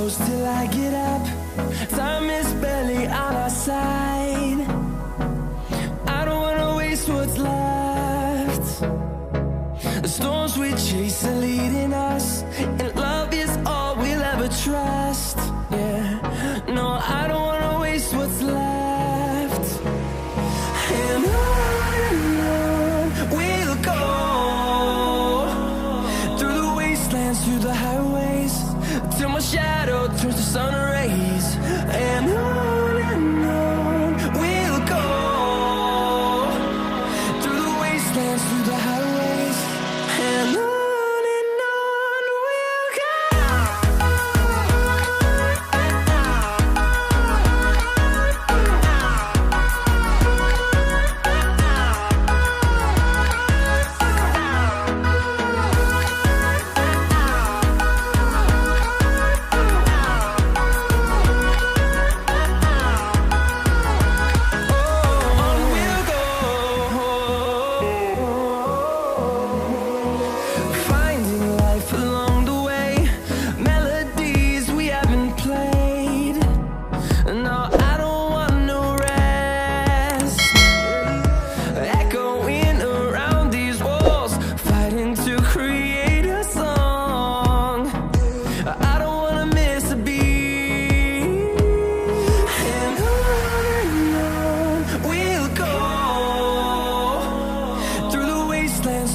close till I get up. Time is barely on our side. I don't wanna waste what's left. The storms we chase are leading us, and love is all we'll ever trust. Yeah, no, I don't wanna waste what's left. And on we'll go, through the wastelands, through the highways, till my shadow turns to sun rays. And on we'll go, through the wastelands, through the highways, and on.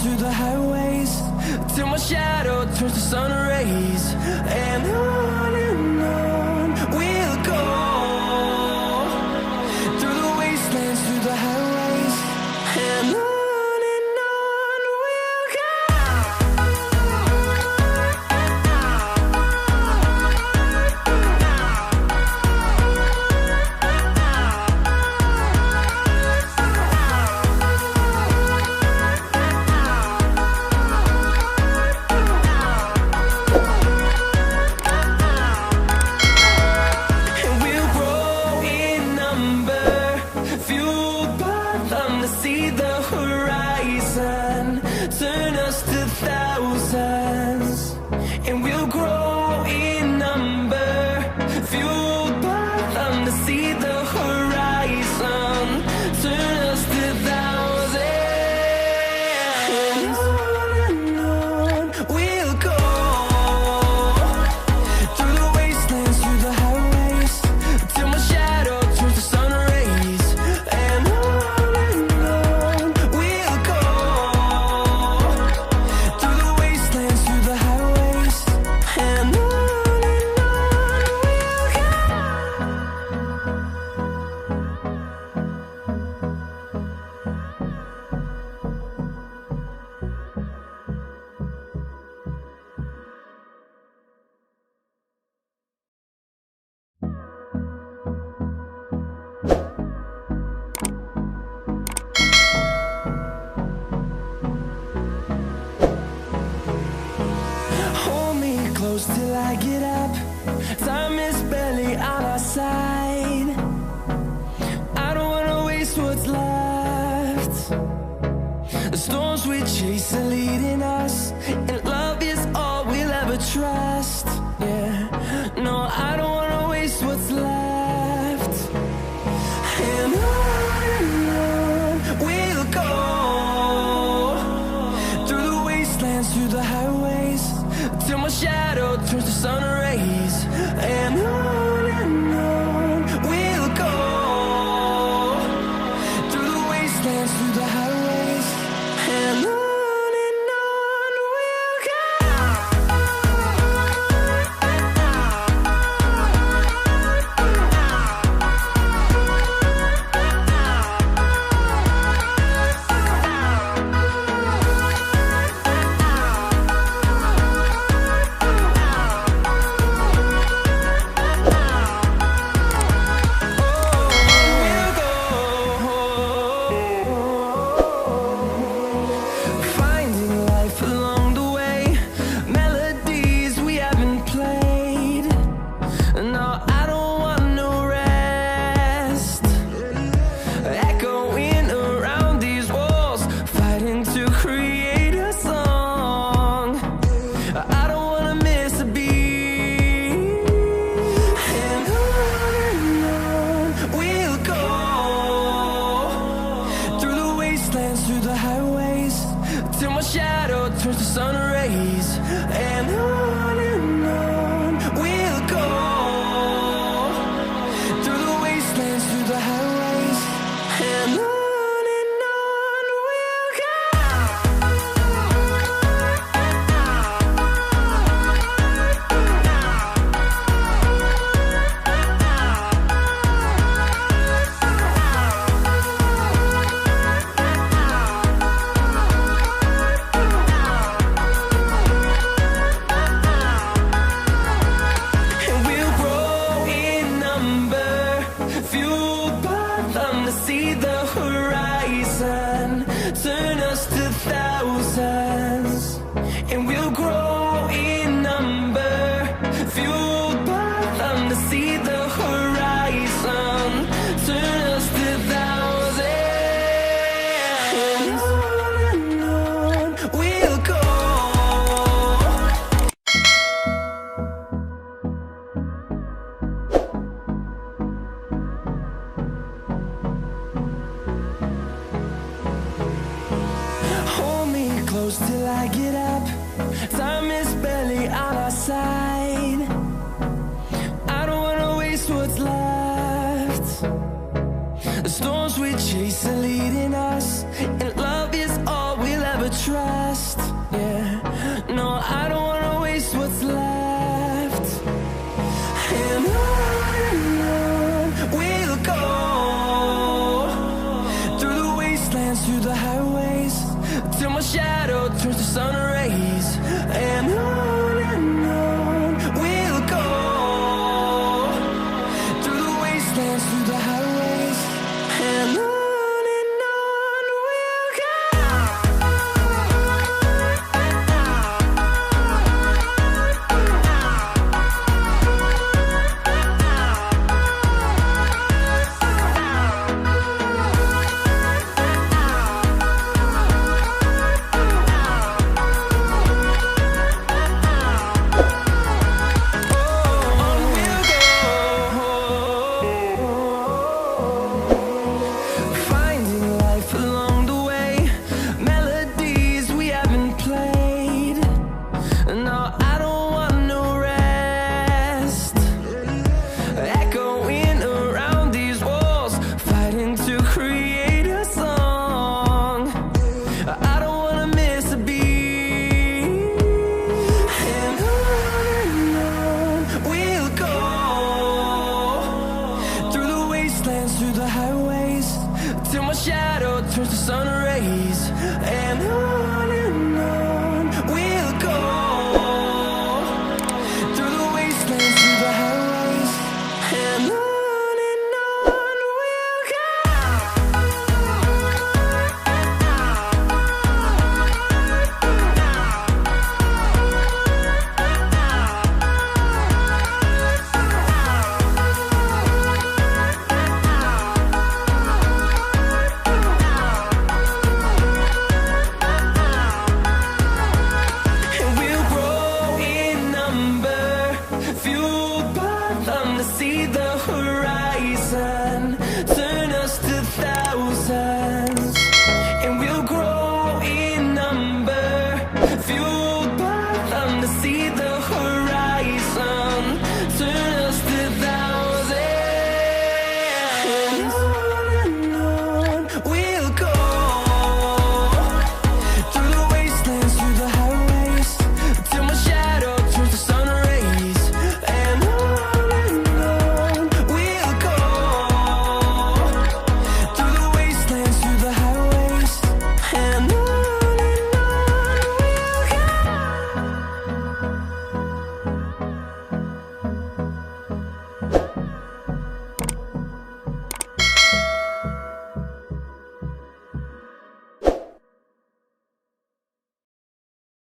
Through the highways, till my shadow turns to sun rays. And on we'll go, through the wastelands, through the highways, and on we'll go. See the horizon turn us to thousands, and we'll grow in number, fueled by them to see the horizon turn us to thousands. And on we'll go, through the wastelands, through the highways, till my shadow turns to sun rays. And close till I get up. Time is barely on our side. I don't wanna waste what's left. The storms we chase are leading us, and love is all we'll ever trust. Yeah, no, I don't wanna waste what's left. And on we'll go, through the wastelands, through the highways, till my shadow turns to sun rays. And on we'll go, through the wastelands, through the highways, and on we'll go. wastelands, through the highways, till my shadow turns to sun rays. And on we'll go, through the wastelands, through the highways, and on we'll go. See the horizon, turn us to thousands, and we'll grow in number, fueled by them to see the horizon, turn us to thousands, and on we'll go. Close till I get up, time is barely on our side. I don't wanna waste what's left. The storms we chase are leading us, and love is all we'll ever trust. Yeah, no, I don't wanna waste what's left. And on we'll go, through the wastelands, through the highways, till my shadow turns to sun rays. And on we'll go, through the wastelands, through the highways, and on we'll go. Through the highways, till my shadow turns to sun rays. And on